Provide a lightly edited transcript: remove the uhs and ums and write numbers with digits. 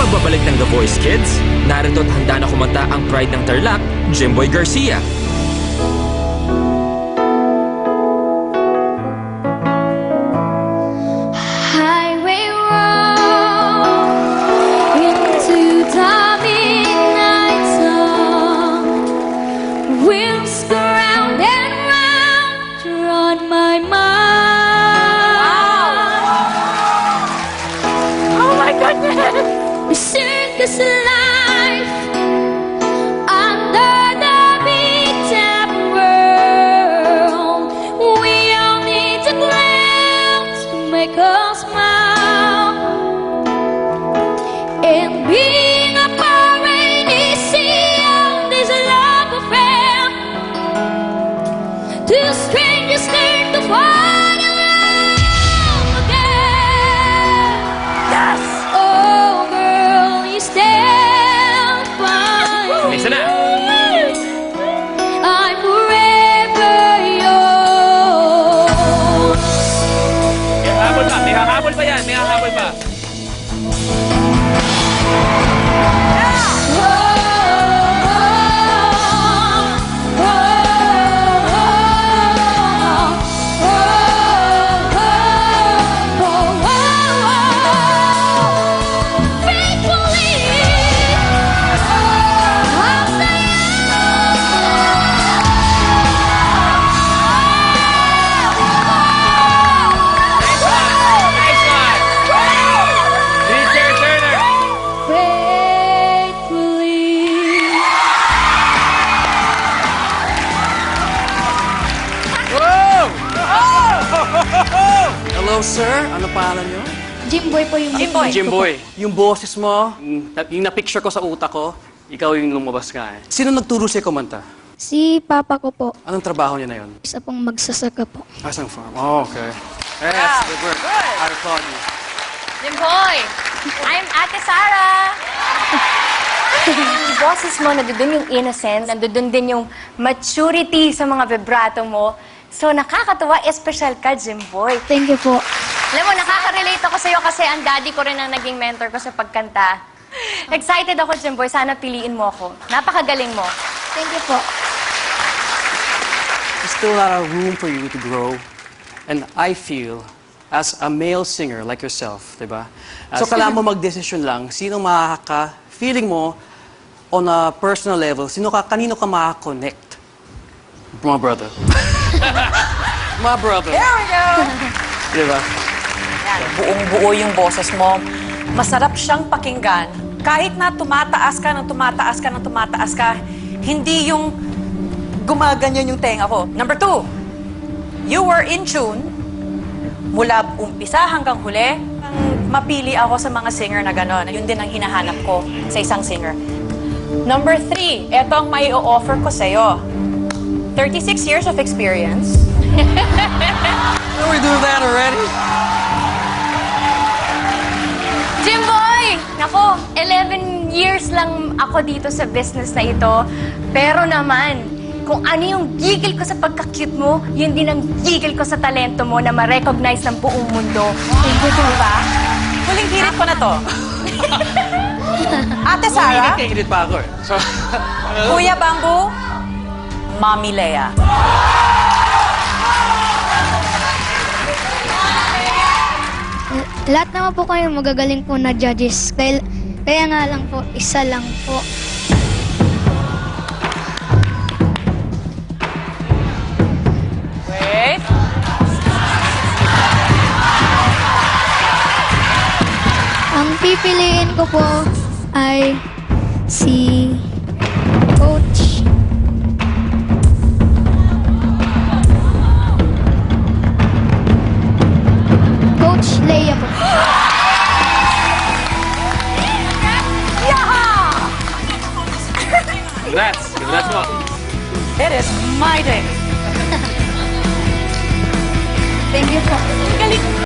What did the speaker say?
pagbabalik ng The Voice Kids, narito at handa na kumanta ang pride ng Tarlac, Jimboy Garcia. Highway road into the midnight sun. Wheels go round and round on my mind. Oh my goodness! The circus life under the big top world. We all need to glance to make us smile. And being a foreign is this love affair. Two strangers learn to fall in love again. Yes! Oh, girl, you stand by Listen na! me. I'm forever yours. May hahabol pa. May hahabol pa yan. May hahabol pa. Nice one! Nice one! Richard Turner! Whoa! Hello, sir. Ano pangalan niyo? Jimboy po yung Jimboy. Yung boses mo, Yung na-picture ko sa utak ko, ikaw yung lumabas ka eh. sino nagturo sa'yo kumanta? Si papa ko po, Anong trabaho niya na yun? isa pong magsasaka po. Asang farm? Oh, okay. Yes, good work. I applaud you. Jimboy, I'm Ate Sarah. Yung boses mo, nandoon yung innocence, nandoon din yung maturity sa mga vibrato mo. So, nakakatuwa, espesyal ka, Jimboy. Thank you po. Alam mo, nakaka-relate ako sa'yo kasi ang daddy ko rin ang naging mentor ko sa pagkanta. Excited ako, Jimboy. Sana piliin mo ako. Napakagaling mo. Thank you po. There's still a lot of room for you to grow. And I feel, as a male singer like yourself, di ba? So, kailangan mo mag-desisyon lang, sino feeling mo, on a personal level, kanino ka makaka-connect? My brother. My brother. There we go! Di ba? Yan, buong-buo yung boses mo. Masarap siyang pakinggan. Kahit na tumataas ka ng tumataas ka ng tumataas ka, hindi yung gumaganyan yung tenga ko. Number 2, you were in tune mula umpisa hanggang huli. Mapili ako sa mga singer na gano'n. Yun din ang hinahanap ko sa isang singer. Number 3, eto ang may o-offer ko sa'yo. 36 years of experience. Are we doing that already? Jimboy! Nako, 11 years lang ako dito sa business na ito. Pero naman, kung ano yung gigil ko sa pagka-cute mo, yun din ang gigil ko sa talento mo na ma-recognize ng buong mundo. Thank you po ba? Huling hirit ko na to. Ate Sarah, Init pa ako eh. So, Kuya Bamboo, Mami Lea. Lahat naman po kayo magagaling po na judges. Kaya nga lang po, isa lang po. Wait. Ang pipiliin ko po ay si Coach Leia po. Congrats mo. It is my day. Thank you po. Galing.